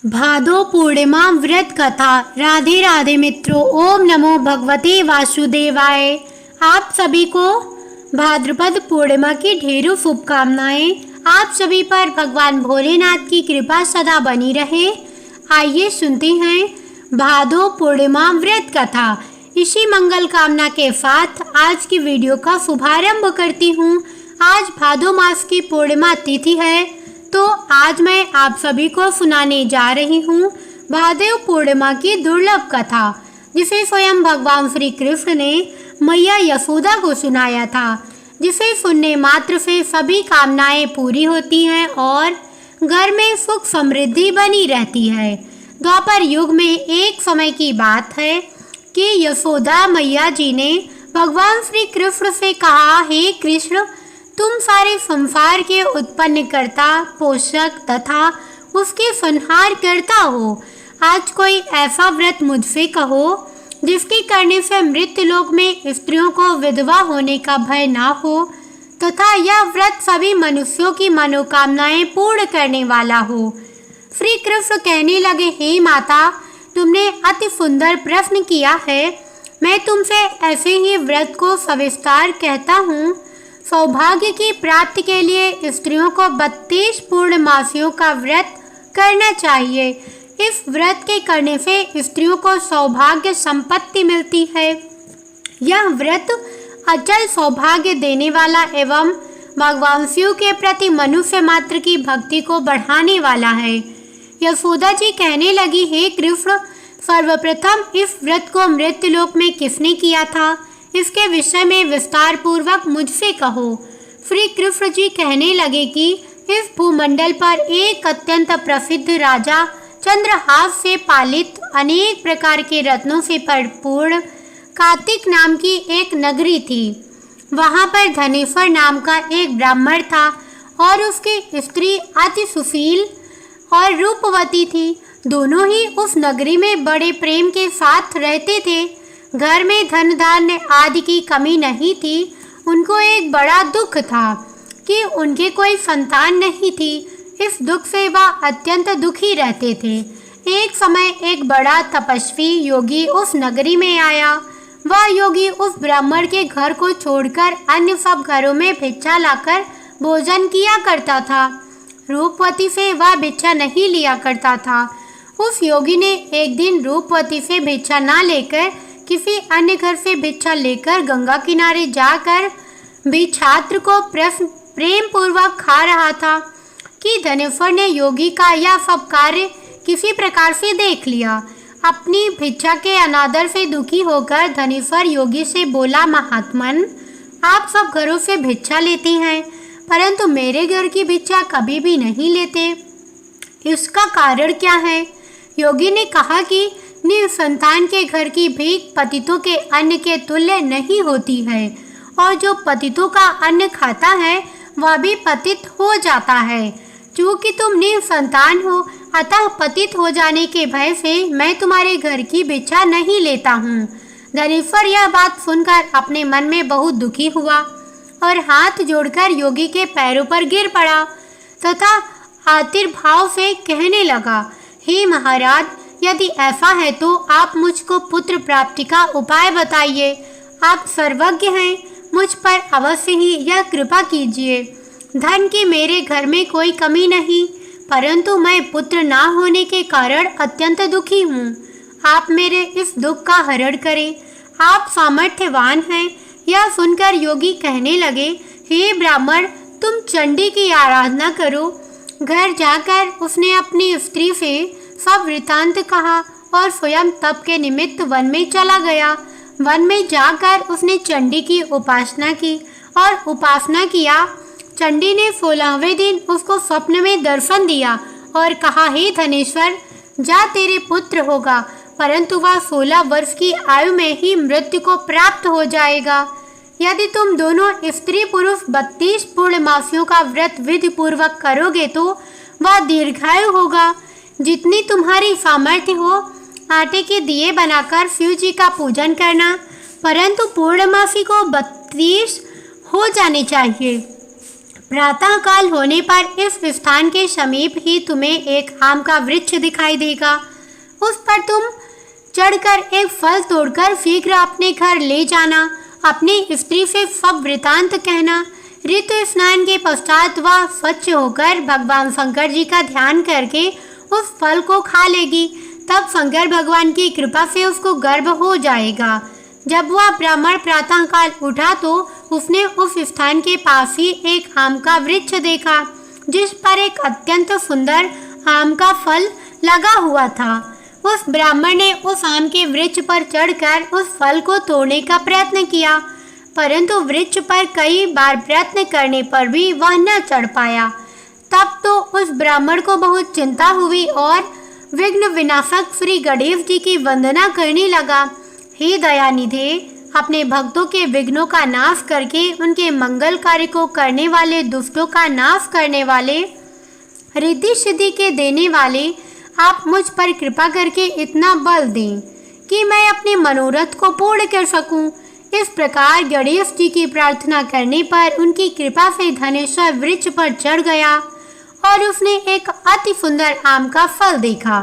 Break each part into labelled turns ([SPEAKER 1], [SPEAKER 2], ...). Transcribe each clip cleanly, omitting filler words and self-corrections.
[SPEAKER 1] भादो पूर्णिमा व्रत कथा। राधे राधे मित्रों, ओम नमो भगवते वासुदेवाय। आप सभी को भाद्रपद पूर्णिमा की ढेरों शुभकामनाएं। आप सभी पर भगवान भोलेनाथ की कृपा सदा बनी रहे। आइए सुनते हैं भादो पूर्णिमा व्रत कथा। इसी मंगल कामना के साथ आज की वीडियो का शुभारंभ करती हूँ। आज भादो मास की पूर्णिमा तिथि है, तो आज मैं आप सभी को सुनाने जा रही हूँ भादो पूर्णिमा की दुर्लभ कथा, जिसे स्वयं भगवान श्री कृष्ण ने मैया यशोदा को सुनाया था, जिसे सुनने मात्र से सभी कामनाएं पूरी होती हैं और घर में सुख समृद्धि बनी रहती है। द्वापर युग में एक समय की बात है कि यशोदा मैया जी ने भगवान श्री कृष्ण से कहा, हे कृष्ण, तुम सारे संसार के उत्पन्न करता, पोषक तथा उसके संहार करता हो। आज कोई ऐसा व्रत मुझसे कहो जिसके करने से मृत्यु लोक में स्त्रियों को विधवा होने का भय ना हो तथा यह व्रत सभी मनुष्यों की मनोकामनाएं पूर्ण करने वाला हो। श्री कृष्ण कहने लगे, हे माता, तुमने अति सुंदर प्रश्न किया है। मैं तुमसे ऐसे ही व्रत को सविस्तार कहता हूँ। सौभाग्य की प्राप्ति के लिए स्त्रियों को 32 पूर्णमासियों का व्रत करना चाहिए। इस व्रत के करने से स्त्रियों को सौभाग्य संपत्ति मिलती है। यह व्रत अचल सौभाग्य देने वाला एवं भगवान शिव के प्रति मनुष्य मात्र की भक्ति को बढ़ाने वाला है। यशोदा जी कहने लगी, हे कृष्ण, सर्वप्रथम इस व्रत को मृत्युलोक में किसने किया था, इसके विषय में विस्तार पूर्वक मुझसे कहो। श्री कृष्ण जी कहने लगे कि इस भूमंडल पर एक अत्यंत प्रसिद्ध राजा चंद्रहास से पालित अनेक प्रकार के रत्नों से भरपूर कार्तिक नाम की एक नगरी थी। वहां पर धनेश्वर नाम का एक ब्राह्मण था और उसकी स्त्री अति सुशील और रूपवती थी। दोनों ही उस नगरी में बड़े प्रेम के साथ रहते थे। घर में धन धान्य आदि की कमी नहीं थी। उनको एक बड़ा दुख था कि उनके कोई संतान नहीं थी। इस दुख से वह अत्यंत दुखी रहते थे। एक समय एक बड़ा तपस्वी योगी उस नगरी में आया। वह योगी उस ब्राह्मण के घर को छोड़कर अन्य सब घरों में भिक्षा लाकर भोजन किया करता था। रूपवती से वह भिक्षा नहीं लिया करता था। उस योगी ने एक दिन रूपवती से भिक्षा ना लेकर किसी अन्य घर से भिक्षा लेकर गंगा किनारे जाकर भी छात्र को प्रेम पूर्वक खा रहा था कि धनेश्वर ने योगी का यह सब कार्य किसी प्रकार से देख लिया। अपनी भिक्षा के अनादर से दुखी होकर धनेश्वर योगी से बोला, महात्मन, आप सब घरों से भिक्षा लेते हैं, परंतु मेरे घर की भिक्षा कभी भी नहीं लेते। इसका कारण क्या है? योगी ने कहा कि निसंतान के घर की भीख पतितों के अन्न के तुल्य नहीं होती है, और जो पतितों का अन्न खाता है वह भी पतित हो जाता है। चूँकि तुम निसंतान हो, अतः पतित हो जाने के भय से मैं तुम्हारे घर की भिक्षा नहीं लेता हूँ। धनेश्वर यह बात सुनकर अपने मन में बहुत दुखी हुआ और हाथ जोड़कर योगी के पैरों पर गिर पड़ा तथा आतिर भाव से कहने लगा, हे महाराज, यदि ऐसा है तो आप मुझको पुत्र प्राप्ति का उपाय बताइए। आप सर्वज्ञ हैं, मुझ पर अवश्य ही यह कृपा कीजिए। धन की मेरे घर में कोई कमी नहीं, परंतु मैं पुत्र ना होने के कारण अत्यंत दुखी हूँ। आप मेरे इस दुख का हरण करें। आप सामर्थ्यवान हैं। यह सुनकर योगी कहने लगे, हे ब्राह्मण, तुम चंडी की आराधना करो। घर जाकर उसने अपनी स्त्री से सब वृतांत कहा और स्वयं तप के निमित्त वन में चला गया। वन में जाकर उसने चंडी की उपासना की और उपासना किया। चंडी ने 16वें दिन उसको स्वप्न में दर्शन दिया और कहा, हे धनेश्वर, जा, तेरे पुत्र होगा, परंतु वह 16 वर्ष की आयु में ही मृत्यु को प्राप्त हो जाएगा। यदि तुम दोनों स्त्री पुरुष 32 पूर्णमासियों का व्रत विधि पूर्वक करोगे तो वह दीर्घायु होगा। जितनी तुम्हारी सामर्थ्य हो, आटे के दिए बनाकर शिव जी का पूजन करना, परंतु पूर्णमासी को 32 हो जाने चाहिए। प्रातःकाल होने पर इस स्थान के समीप ही तुम्हें एक आम का वृक्ष दिखाई देगा। उस पर तुम चढ़कर एक फल तोड़कर शीघ्र अपने घर ले जाना। अपनी स्त्री से सब वृतांत कहना। ऋतु स्नान के पश्चात वह स्वच्छ होकर भगवान शंकर जी का ध्यान करके उस फल को खा लेगी। तब शंकर भगवान की कृपा से उसको गर्भ हो जाएगा। जब वह ब्राह्मण प्रातःकाल उठा तो उसने उस स्थान के पास ही एक आम का वृक्ष देखा, जिस पर एक अत्यंत सुंदर आम का फल लगा हुआ था। उस ब्राह्मण ने उस आम के वृक्ष पर चढ़कर उस फल को तोड़ने का प्रयत्न किया, परंतु वृक्ष पर कई बार प्रयत्न करने पर भी वह न चढ़ पाया। तब तो उस ब्राह्मण को बहुत चिंता हुई और विघ्न विनाशक श्री गणेश जी की वंदना करने लगा। हे दयानिधे, अपने भक्तों के विघ्नों का नाश करके उनके मंगल कार्य को करने वाले, दुष्टों का नाश करने वाले, रिद्धि सिद्धि के देने वाले, आप मुझ पर कृपा करके इतना बल दें कि मैं अपने मनोरथ को पूर्ण कर सकूं। इस प्रकार गणेश जी की प्रार्थना करने पर उनकी कृपा से धनेश्वर वृक्ष पर चढ़ गया और उसने एक अति सुंदर आम का फल देखा।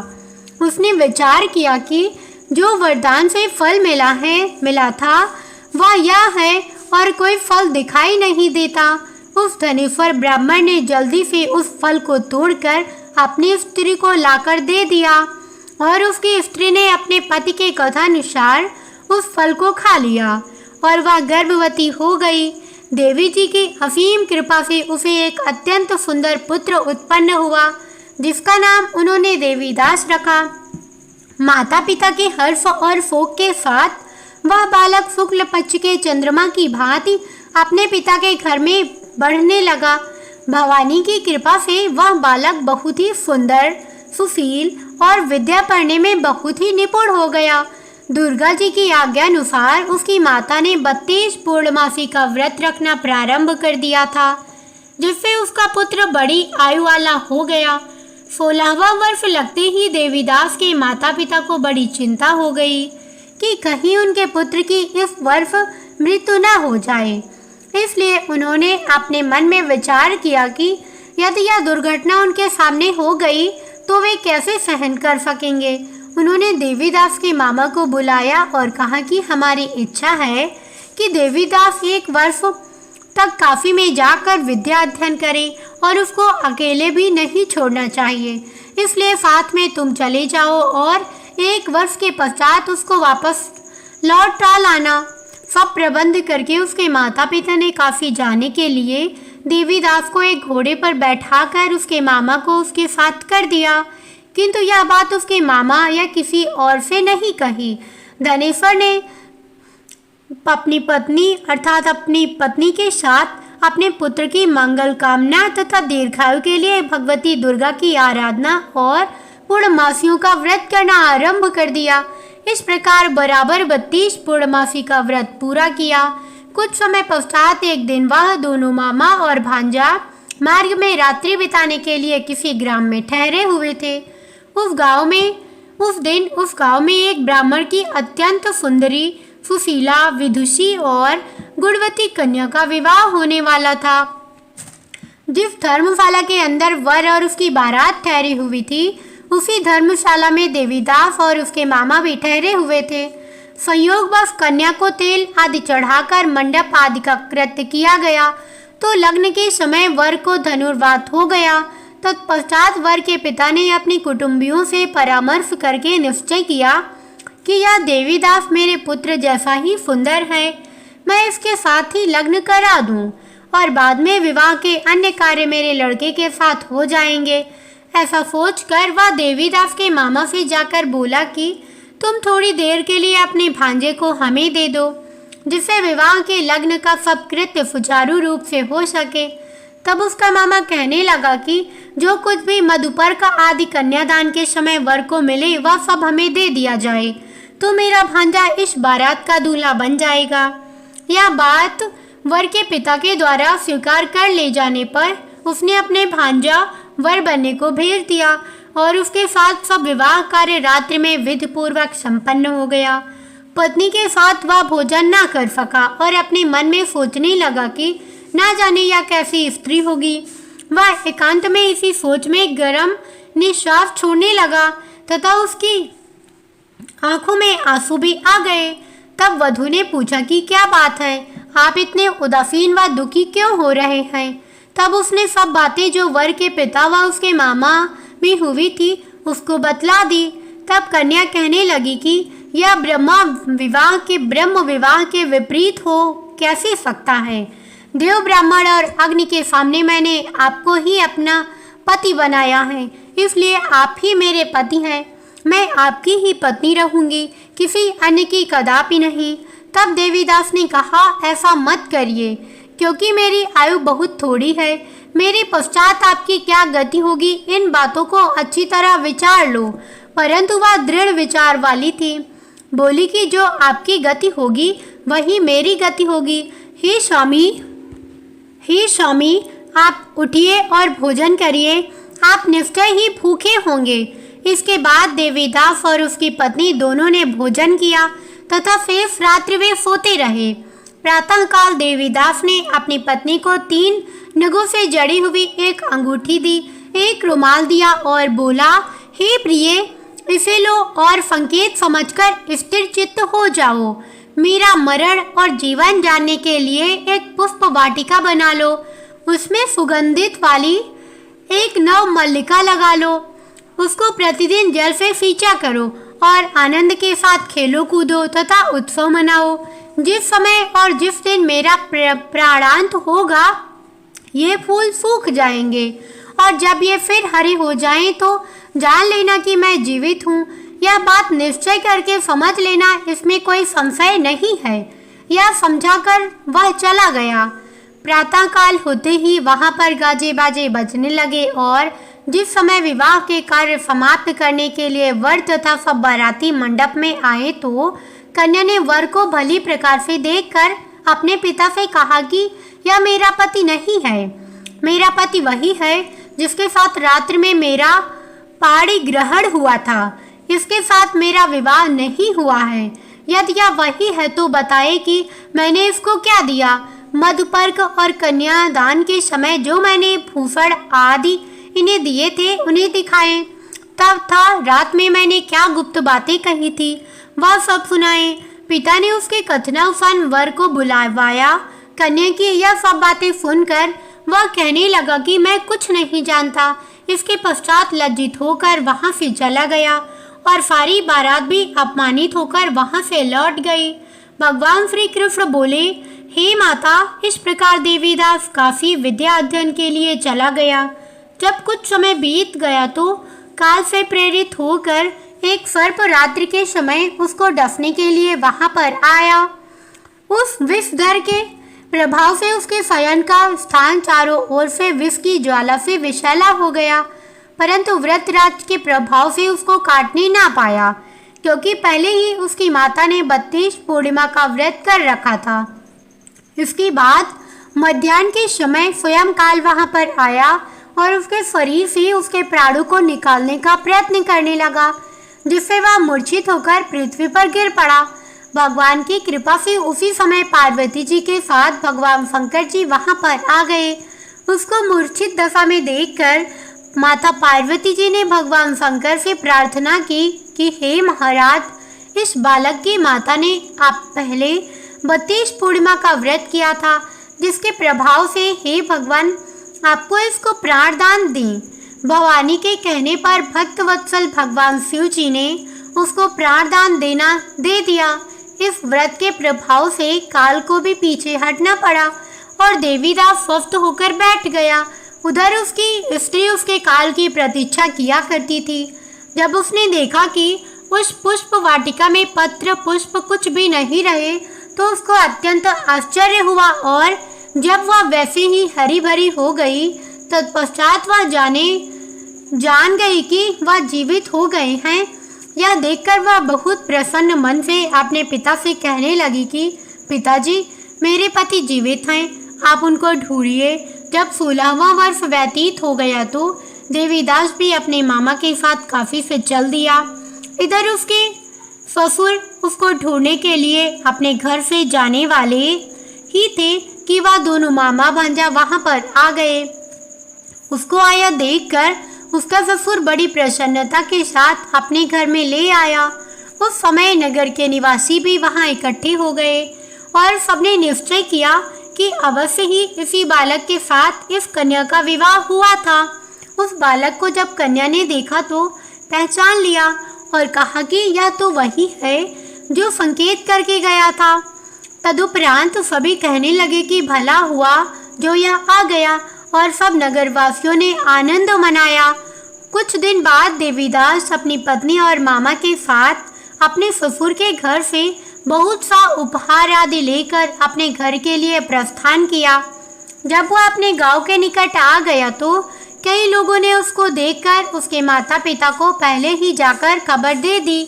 [SPEAKER 1] उसने विचार किया कि जो वरदान से फल मिला था वह यह है और कोई फल दिखाई नहीं देता। उस धनेश्वर ब्राह्मण ने जल्दी से उस फल को तोड़कर अपनी स्त्री को लाकर दे दिया और उसकी स्त्री ने अपने पति के कथानुसार उस फल को खा लिया और वह गर्भवती हो गई। देवी जी की असीम कृपा से उसे एक अत्यंत सुंदर पुत्र उत्पन्न हुआ, जिसका नाम उन्होंने देवीदास रखा। माता पिता के हर्ष और शोक के साथ वह बालक शुक्ल पक्ष के चंद्रमा की भांति अपने पिता के घर में बढ़ने लगा। भवानी की कृपा से वह बालक बहुत ही सुंदर, सुशील और विद्या पढ़ने में बहुत ही निपुण हो गया। दुर्गा जी की आज्ञा अनुसार उसकी माता ने 32 पूर्णमासी का व्रत रखना प्रारंभ कर दिया था, जिससे उसका पुत्र बड़ी आयु वाला हो गया। 16वां वर्ष लगते ही देवीदास के माता पिता को बड़ी चिंता हो गई कि कहीं उनके पुत्र की इस वर्ष मृत्यु न हो जाए। इसलिए उन्होंने अपने मन में विचार किया कि यदि यह दुर्घटना उनके सामने हो गई तो वे कैसे सहन कर सकेंगे। उन्होंने देवीदास के मामा को बुलाया और कहा कि हमारी इच्छा है कि देवीदास 1 वर्ष तक काशी में जाकर विद्या अध्ययन करे और उसको अकेले भी नहीं छोड़ना चाहिए। इसलिए साथ में तुम चले जाओ और 1 वर्ष के पश्चात उसको वापस लौटा लाना। सब प्रबंध करके उसके माता पिता ने काशी जाने के लिए देवीदास को एक घोड़े पर बैठाकर उसके मामा को उसके साथ कर दिया, किंतु यह बात उसके मामा या किसी और से नहीं कही। धनेश्वर ने अपनी पत्नी के साथ अपने पुत्र की मंगल कामना तथा दीर्घायु के लिए भगवती दुर्गा की आराधना और पूर्णमासियों का व्रत करना आरंभ कर दिया। इस प्रकार बराबर 32 पूर्णमासी का व्रत पूरा किया। कुछ समय पश्चात एक दिन वह दोनों मामा और भांजा मार्ग में रात्रि बिताने के लिए किसी ग्राम में ठहरे हुए थे। उस गांव में एक ब्राह्मण की अत्यंत सुंदरी, सुशीला, विदुषी और गुणवती कन्या का विवाह होने वाला था। जिस धर्मशाला के अंदर वर और उसकी बारात ठहरी हुई थी, उसी धर्मशाला में देवीदास और उसके मामा भी ठहरे हुए थे। संयोगवश कन्या को तेल आदि चढ़ाकर मंडप आदि का कृत्य किया गया तो लग्न के समय वर को धनुर्वात हो गया। तत्पश्चात वर के पिता ने अपनी कुटुंबियों से परामर्श करके निश्चय किया कि यह देवीदास मेरे पुत्र जैसा ही सुंदर है, मैं इसके साथ ही लग्न करा दूं और बाद में विवाह के अन्य कार्य मेरे लड़के के साथ हो जाएंगे। ऐसा सोचकर वह देवीदास के मामा से जाकर बोला कि तुम थोड़ी देर के लिए अपने भांजे को हमें दे दो, जिससे विवाह के लग्न का सब कृत्य सुचारू रूप से हो सके। तब उसका मामा कहने लगा कि जो कुछ भी मधुपर्क आदि कन्यादान के समय वर को मिले वह सब हमें दे दिया जाए, तो मेरा भांजा इस बारात का दूल्हा बन जाएगा। यह बात वर के पिता के द्वारा स्वीकार कर ले जाने पर उसने अपने भांजा वर बनने को भेज दिया और उसके साथ सब विवाह कार्य रात्रि में विधि पूर्वक संपन्न हो गया। पत्नी के साथ वह भोजन न कर सका और अपने मन में सोचने लगा कि ना जाने यह कैसी स्त्री होगी। वह एकांत में इसी सोच में गरम निश्वास छोड़ने लगा तथा उसकी आंखों में आंसू भी आ गए। तब वधू ने पूछा कि क्या बात है, आप इतने उदासीन व दुखी क्यों हो रहे हैं। तब उसने सब बातें जो वर के पिता व उसके मामा भी हुई थी उसको बतला दी। तब कन्या कहने लगी कि यह ब्रह्म विवाह के विपरीत हो कैसे सकता है। देव ब्राह्मण और अग्नि के सामने मैंने आपको ही अपना पति बनाया है, इसलिए आप ही मेरे पति हैं। मैं आपकी ही पत्नी रहूंगी, किसी अन्य की कदापि नहीं। तब देवीदास ने कहा, ऐसा मत करिए, क्योंकि मेरी आयु बहुत थोड़ी है। मेरे पश्चात आपकी क्या गति होगी, इन बातों को अच्छी तरह विचार लो। परंतु वह दृढ़ विचार वाली थी। बोली कि जो आपकी गति होगी वही मेरी गति होगी। हे स्वामी, आप उठिए और भोजन करिए, आप निश्चय ही भूखे होंगे। इसके बाद देवीदास और उसकी पत्नी दोनों ने भोजन किया तथा शेष रात्रि वे सोते रहे। प्रातःकाल देवीदास ने अपनी पत्नी को 3 नगों से जड़ी हुई एक अंगूठी दी, एक रुमाल दिया और बोला, हे प्रिय, इसे लो और संकेत समझकर स्थिर चित्त हो जाओ। मेरा मरण और जीवन जानने के लिए एक पुष्प वाटिका बना लो, उसमें सुगंधित वाली एक नव मल्लिका लगा लो, उसको प्रतिदिन जल से सींचा करो और आनंद के साथ खेलो कूदो तथा उत्सव मनाओ। जिस समय और जिस दिन मेरा प्राणांत होगा ये फूल सूख जाएंगे और जब ये फिर हरे हो जाएं तो जान लेना कि मैं जीवित हूँ। यह बात निश्चय करके समझ लेना, इसमें कोई संशय नहीं है। यह समझाकर वह चला गया। प्रातःकाल होते ही वहां पर गाजे बाजे बजने लगे और जिस समय विवाह के कार्य समाप्त करने के लिए वर तथा सब बाराती मंडप में आए तो कन्या ने वर को भली प्रकार से देखकर अपने पिता से कहा कि यह मेरा पति नहीं है। मेरा पति वही है जिसके साथ रात्रि में मेरा पाणी ग्रहण हुआ था। इसके साथ मेरा विवाह नहीं हुआ है। यदि यह वही है तो बताए कि मैंने इसको क्या दिया। मधुपर्क और कन्यादान के समय जो मैंने भूषण आदि इन्हें दिए थे उन्हें दिखाएं। तब था रात में मैंने क्या गुप्त बातें कही थी वह सब सुनाए। पिता ने उसके कथनानुसार वर को बुलावाया। कन्या की यह सब बातें सुनकर वह कहने लगा कि मैं कुछ नहीं जानता। इसके पश्चात लज्जित होकर वहां से चला गया और सारी बारात भी अपमानित होकर वहां से लौट गई। भगवान श्री कृष्ण बोले, हे माता, इस प्रकार देवीदास काशी विद्या अध्ययन के लिए चला गया। जब कुछ समय बीत गया तो काल से प्रेरित होकर एक सर्प रात्रि के समय उसको डसने के लिए वहां पर आया। उस विषधर के प्रभाव से उसके शयन का स्थान चारों ओर से विष की ज्वाला से विषैला हो गया, परंतु व्रतराज के प्रभाव से उसको काटने ना पाया, क्योंकि पहले ही उसकी माता ने 32 पूर्णिमा का व्रत कर रखा था। इसके बाद मध्याह्न के समय स्वयं काल वहां पर आया और उसके शरीर से उसके प्राणों को निकालने का प्रयत्न करने लगा, जिससे वह मूर्छित होकर पृथ्वी पर गिर पड़ा। भगवान की कृपा से उसी समय पार्वती जी के साथ भगवान शंकर जी वहां पर आ गए। उसको मूर्छित दशा में देखकर माता पार्वती जी ने भगवान शंकर से प्रार्थना की कि हे महाराज, इस बालक की माता ने आप पहले 32 पूर्णिमा का व्रत किया था, जिसके प्रभाव से हे भगवान आपको इसको प्राणदान दें। भवानी के कहने पर भक्त वत्सल भगवान शिव जी ने उसको प्राणदान दे दिया। इस व्रत के प्रभाव से काल को भी पीछे हटना पड़ा और देवीदास स्वस्थ होकर बैठ गया। उधर उसकी स्त्री उसके काल की प्रतीक्षा किया करती थी। जब उसने देखा कि उस पुष्प वाटिका में पत्र पुष्प कुछ भी नहीं रहे तो उसको अत्यंत आश्चर्य हुआ और जब वह वैसे ही हरी भरी हो गई तत्पश्चात वह जान गई कि वह जीवित हो गए हैं। यह देखकर वह बहुत प्रसन्न मन से अपने पिता से कहने लगी कि पिताजी, मेरे पति जीवित हैं, आप उनको ढूंढिए। जब 16वां वर्ष व्यतीत हो गया तो देवीदास भी अपने मामा के साथ काशी से चल दिया। इधर उसके ससुर उसको ढूंढने के लिए अपने घर से जाने वाले ही थे कि वह दोनों मामा भांजा वहां पर आ गए। उसको आया देखकर उसका ससुर बड़ी प्रसन्नता के साथ अपने घर में ले आया। उस समय नगर के निवासी भी वहां इकट्ठे हो गए और सबने निश्चय किया कि अवश्य ही इसी बालक के साथ इस कन्या का विवाह हुआ था। उस बालक को जब कन्या ने देखा तो पहचान लिया और कहा कि यह तो वही है जो संकेत करके गया था। तदुपरांत सभी कहने लगे कि भला हुआ जो यह आ गया और सब नगरवासियों ने आनंद मनाया। कुछ दिन बाद देवीदास अपनी पत्नी और मामा के साथ अपने ससुर के घर से बहुत सा उपहार आदि लेकर अपने घर के लिए प्रस्थान किया। जब वह अपने गांव के निकट आ गया तो कई लोगों ने उसको देखकर उसके माता पिता को पहले ही जाकर खबर दे दी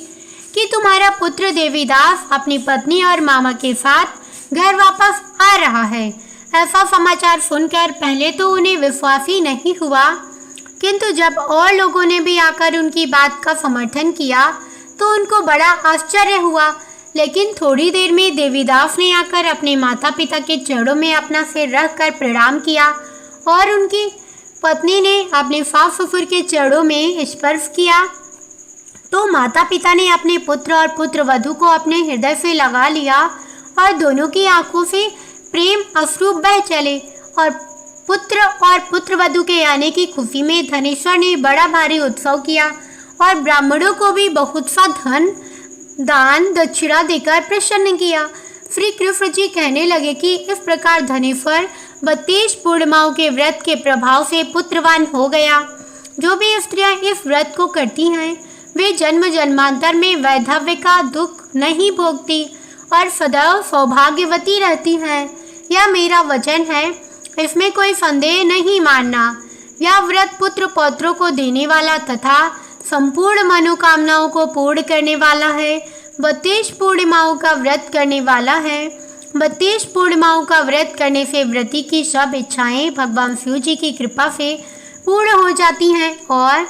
[SPEAKER 1] कि तुम्हारा पुत्र देवीदास अपनी पत्नी और मामा के साथ घर वापस आ रहा है। ऐसा समाचार सुनकर पहले तो उन्हें विश्वास ही नहीं हुआ, किंतु जब और लोगों ने भी आकर उनकी बात का समर्थन किया तो उनको बड़ा आश्चर्य हुआ। लेकिन थोड़ी देर में देवीदास ने आकर अपने माता पिता के चरणों में अपना सिर रखकर प्रणाम किया और उनकी पत्नी ने अपने सास ससुर के चरणों में स्पर्श किया तो माता पिता ने अपने पुत्र और पुत्र वधू को अपने हृदय से लगा लिया और दोनों की आंखों से प्रेम अश्रु बह चले। और पुत्र वधू के आने की खुशी में धनेश्वर ने बड़ा भारी उत्सव किया और ब्राह्मणों को भी बहुत सा धन दान दक्षिणा देकर प्रसन्न किया। श्री कृष्ण जी कहने लगे कि इस प्रकार धनेश्वर 32 पूर्णिमाओं के व्रत के प्रभाव से पुत्रवान हो गया। जो भी स्त्रियां इस व्रत को करती हैं वे जन्म जन्मांतर में वैधव्य का दुख नहीं भोगती और सदैव सौभाग्यवती रहती हैं। यह मेरा वचन है, इसमें कोई संदेह नहीं मानना। यह व्रत पुत्र पौत्रों को देने वाला तथा संपूर्ण मनोकामनाओं को पूर्ण करने वाला है। 32 पूर्णिमाओं का व्रत करने वाला है। 32 पूर्णिमाओं का व्रत करने से व्रती की सब इच्छाएं भगवान शिव जी की कृपा से पूर्ण हो जाती हैं। और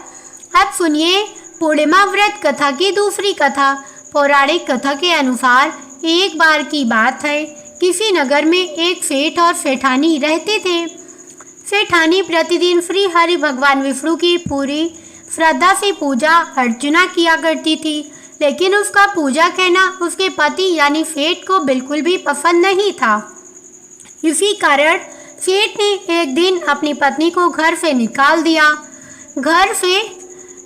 [SPEAKER 1] अब सुनिए पूर्णिमा व्रत कथा की दूसरी कथा। पौराणिक कथा के अनुसार एक बार की बात है, किसी नगर में एक सेठ और सेठानी रहते थे। सेठानी प्रतिदिन श्री हरि भगवान विष्णु की पूरी श्रद्धा से पूजा अर्चना किया करती थी, लेकिन उसका पूजा करना उसके पति यानी सेठ को बिल्कुल भी पसंद नहीं था। इसी कारण सेठ ने एक दिन अपनी पत्नी को घर से निकाल दिया। घर से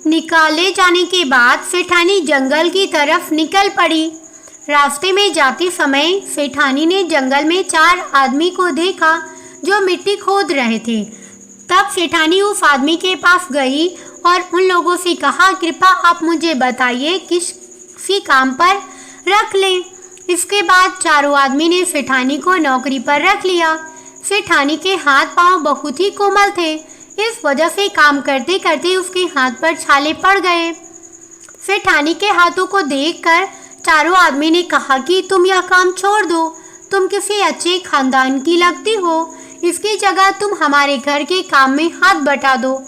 [SPEAKER 1] निकाले जाने के बाद सेठानी जंगल की तरफ निकल पड़ी। रास्ते में जाते समय सेठानी ने जंगल में 4 आदमी को देखा जो मिट्टी खोद रहे थे। तब सेठानी उस आदमी के पास गई और उन लोगों से कहा, कृपा आप मुझे बताइए किसी काम पर रख लें। इसके बाद चारों आदमी ने सेठानी को नौकरी पर रख लिया। सेठानी के हाथ पांव बहुत ही कोमल थे, इस वजह से काम करते करते उसके हाथ पर छाले पड़ गए। सेठानी के हाथों को देखकर चारों आदमी ने कहा कि तुम यह काम छोड़ दो, तुम किसी अच्छे खानदान की लगती हो, इसकी जगह तुम हमारे घर के काम में हाथ बटा दो।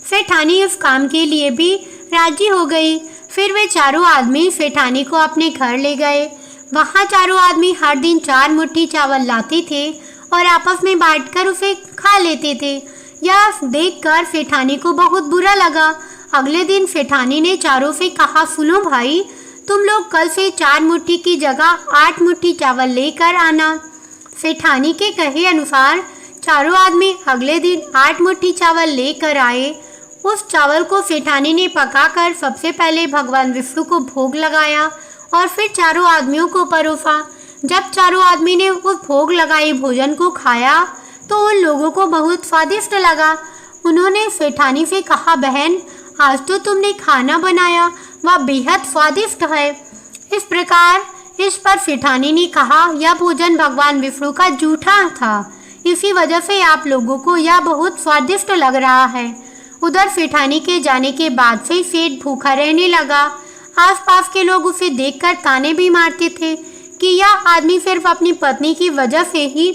[SPEAKER 1] सेठानी इस काम के लिए भी राजी हो गई। फिर वे चारों आदमी सेठानी को अपने घर ले गए। वहाँ चारों आदमी हर दिन 4 मुट्ठी चावल लाते थे और आपस में बांटकर उसे खा लेते थे। यह देखकर सेठानी को बहुत बुरा लगा। अगले दिन सेठानी ने चारों से कहा, सुनो भाई, तुम लोग कल से 4 मुट्ठी की जगह 8 मुट्ठी चावल लेकर आना। सेठानी के कहे अनुसार चारों आदमी अगले दिन 8 मुट्ठी चावल लेकर आए। उस चावल को सेठानी ने पकाकर सबसे पहले भगवान विष्णु को भोग लगाया और फिर चारों आदमियों को परोसा। जब चारों आदमी ने उस भोग लगाए भोजन को खाया तो उन लोगों को बहुत स्वादिष्ट लगा। उन्होंने सेठानी से कहा, बहन, आज तो तुमने खाना बनाया, वह बेहद स्वादिष्ट है। इस प्रकार इस पर सेठानी ने कहा, यह भोजन भगवान विष्णु का जूठा था, इसी वजह से आप लोगों को यह बहुत स्वादिष्ट लग रहा है। उधर सेठानी के जाने के बाद से सेठ भूखा रहने लगा। आसपास के लोग उसे देखकर ताने भी मारते थे कि यह आदमी सिर्फ अपनी पत्नी की वजह से ही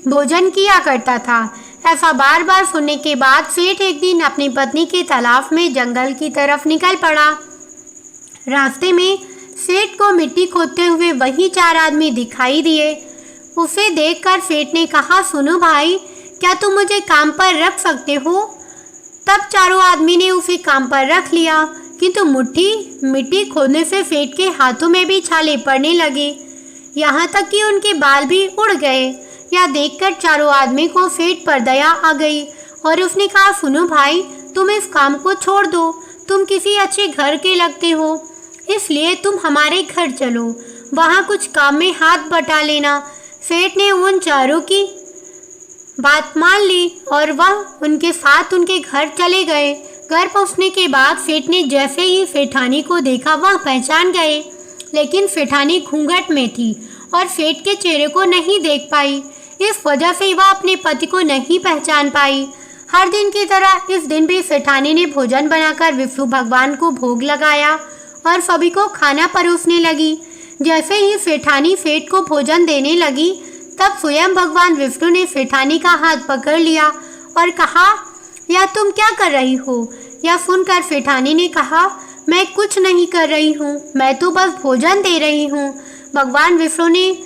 [SPEAKER 1] भोजन किया करता था। ऐसा बार बार सुनने के बाद सेठ एक दिन अपनी पत्नी के तलाश में जंगल की तरफ निकल पड़ा। रास्ते में सेठ को मिट्टी खोदते हुए वही 4 आदमी दिखाई दिए। उसे देखकर सेठ ने कहा, सुनो भाई, क्या तुम मुझे काम पर रख सकते हो? तब चारों आदमी ने उसे काम पर रख लिया, किंतु मिट्टी खोदने से सेठ के हाथों में भी छाले पड़ने लगे, यहाँ तक कि उनके बाल भी उड़ गए। यह देखकर चारों आदमी को सेठ पर दया आ गई और उसने कहा, सुनो भाई, तुम इस काम को छोड़ दो, तुम किसी अच्छे घर के लगते हो, इसलिए तुम हमारे घर चलो, वहाँ कुछ काम में हाथ बटा लेना। सेठ ने उन चारों की बात मान ली और वह उनके साथ उनके घर चले गए। घर पहुंचने के बाद सेठ ने जैसे ही सेठानी को देखा वह पहचान गए, लेकिन सेठानी घूंघट में थी और सेठ के चेहरे को नहीं देख पाई। इस वजह से वह अपने पति को नहीं पहचान पाई। हर दिन की तरह इस दिन भी सेठानी ने भोजन बनाकर विष्णु भगवान को भोग लगाया और सभी को खाना परोसने लगी। जैसे ही सेठानी सेठ को भोजन देने लगी, तब स्वयं भगवान विष्णु ने सेठानी का हाथ पकड़ लिया और कहा, यह तुम क्या कर रही हो? यह सुनकर सेठानी ने कहा, मैं कुछ नहीं कर रही हूँ, मैं तो बस भोजन दे रही हूँ। भगवान विष्णु ने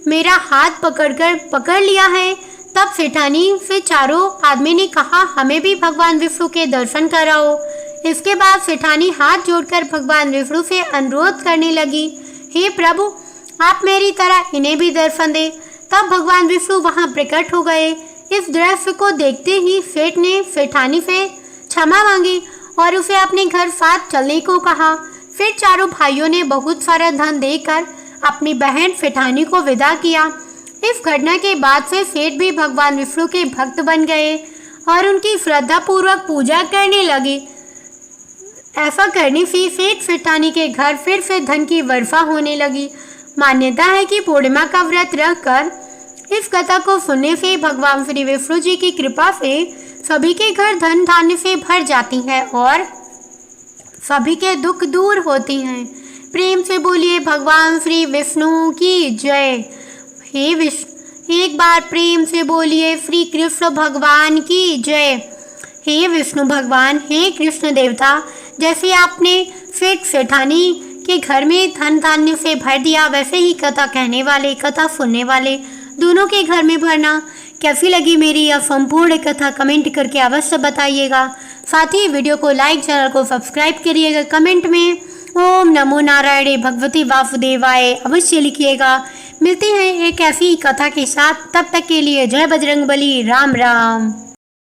[SPEAKER 1] मेरा हाथ पकड़ लिया है। तब सेठानी से चारों आदमी ने कहा, हमें भी भगवान विष्णु के दर्शन कराओ। इसके बाद सेठानी हाथ जोड़कर भगवान विष्णु से अनुरोध करने लगी, हे प्रभु, आप मेरी तरह इन्हें भी दर्शन दे। तब भगवान विष्णु वहां प्रकट हो गए। इस दृश्य को देखते ही सेठ ने सेठानी से क्षमा मांगी और उसे अपने घर साथ चलने को कहा। फिर चारों भाइयों ने बहुत सारा धन देकर अपनी बहन सेठानी को विदा किया। इस घटना के बाद से सेठ भी भगवान विष्णु के भक्त बन गए और उनकी श्रद्धा पूर्वक पूजा करने लगे। ऐसा करने से सेठ सेठानी के घर फिर से धन की वर्षा होने लगी। मान्यता है कि पूर्णिमा का व्रत रखकर इस कथा को सुनने से भगवान श्री विष्णु जी की कृपा से सभी के घर धन धान्य से भर जाती है और सभी के दुख दूर होती हैं। प्रेम से बोलिए भगवान श्री विष्णु की जय। हे विष्णु, एक बार प्रेम से बोलिए श्री कृष्ण भगवान की जय। हे विष्णु भगवान, हे कृष्ण देवता, जैसे आपने सेठ सेठानी के घर में धन धान्य से भर दिया, वैसे ही कथा कहने वाले कथा सुनने वाले दोनों के घर में भरना। कैसी लगी मेरी यह संपूर्ण कथा कमेंट करके अवश्य बताइएगा। साथ ही वीडियो को लाइक, चैनल को सब्सक्राइब करिएगा। कमेंट में ओम नमो नारायणे भगवती वासुदेवाय अवश्य लिखिएगा। मिलते हैं एक ऐसी कथा के साथ, तब तक के लिए जय बजरंगबली। राम राम।